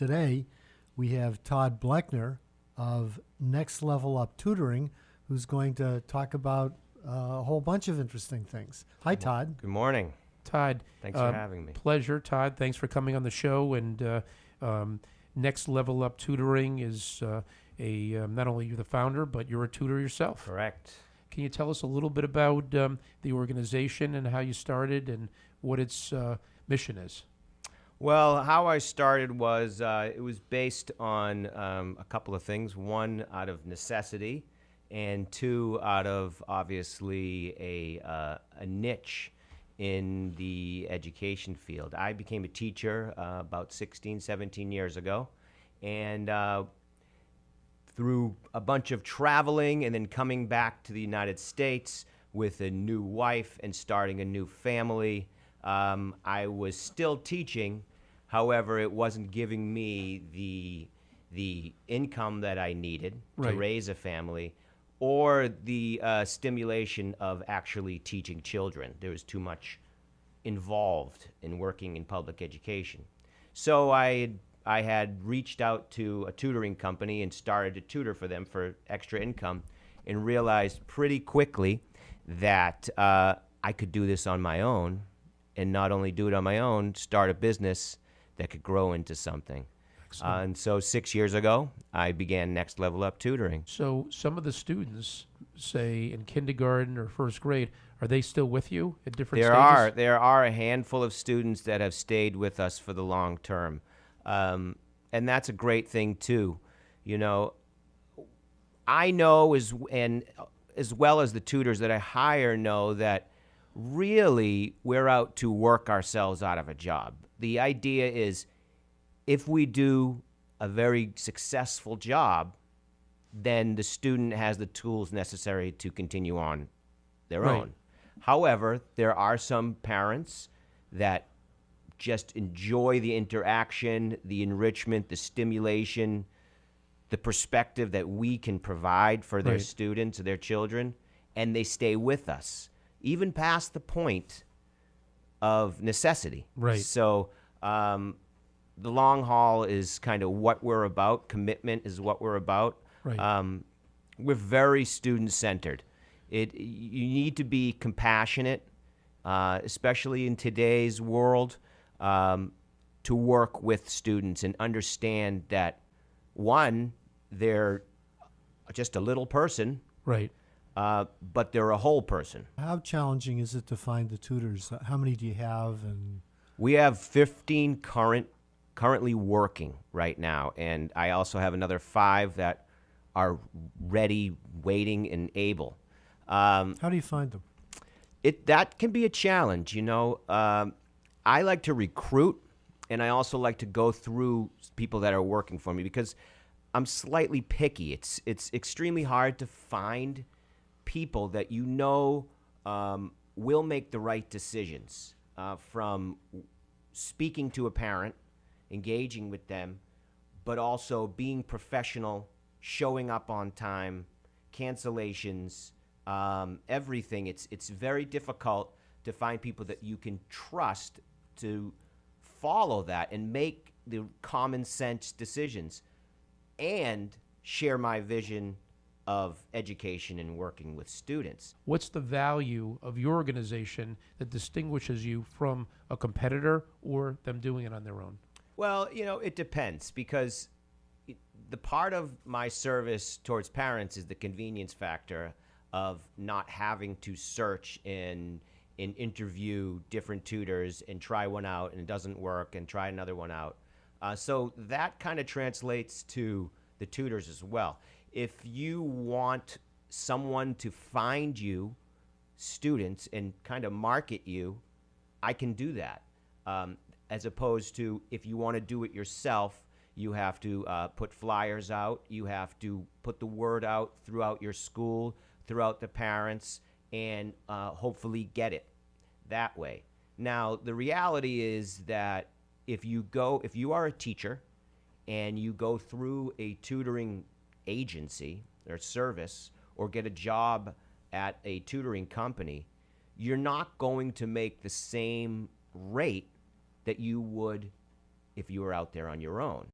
today we have Todd Blechner of Next Level Up Tutoring, who's going to talk about a whole bunch of interesting things. Hi, Todd. Good morning. Todd. Thanks for having me. Pleasure, Todd. Thanks for coming on the show. And Next Level Up Tutoring is not only you're the founder, but you're a tutor yourself. Correct. Can you tell us a little bit about the organization and how you started and what its mission is? Well, how I started was it was based on a couple of things. One, out of necessity, and two, out of obviously a niche in the education field. I became a teacher about 16, 17 years ago, and through a bunch of traveling and then coming back to the United States with a new wife and starting a new family, I was still teaching. However, it wasn't giving me the income that I needed to raise a family, or the stimulation of actually teaching children. There was too much involved in working in public education. So I had reached out to a tutoring company and started to tutor for them for extra income, and realized pretty quickly that I could do this on my own, and not only do it on my own, start a business that could grow into something. And so 6 years ago, I began Next Level Up Tutoring. So some of the students, say in kindergarten or first grade, are they still with you at different stages? There are a handful of students that have stayed with us for the long term. And that's a great thing too. You know, I know as well as the tutors that I hire know that really we're out to work ourselves out of a job. The idea is, if we do a very successful job, then the student has the tools necessary to continue on their own. However, there are some parents that just enjoy the interaction, the enrichment, the stimulation, the perspective that we can provide for their students, their children, and they stay with us, even past the point of necessity. So the long haul is kind of what we're about. Commitment is what we're about. We're very student-centered. You need to be compassionate, especially in today's world, to work with students and understand that, one, they're just a little person, but they're a whole person. How challenging is it to find the tutors? How many do you have? And we have 15 currently working right now, and I also have another 5 that are ready, waiting, and able. How do you find them? That can be a challenge, you know. I like to recruit, and I also like to go through people that are working for me because I'm slightly picky. It's extremely hard to find people that you know will make the right decisions, from speaking to a parent, engaging with them, but also being professional, showing up on time, cancellations, everything. It's very difficult to find people that you can trust to follow that and make the common sense decisions and share my vision of education and working with students. What's the value of your organization that distinguishes you from a competitor or them doing it on their own? Well, you know, it depends, because the part of my service towards parents is the convenience factor of not having to search and interview different tutors and try one out and it doesn't work and try another one out. So that kind of translates to the tutors as well. If you want someone to find you students and kind of market you, I can do that. As opposed to, if you want to do it yourself, you have to put flyers out, you have to put the word out throughout your school, throughout the parents, and hopefully get it that way. Now, the reality is that if you are a teacher and you go through a tutoring agency or service or get a job at a tutoring company, you're not going to make the same rate that you would if you were out there on your own.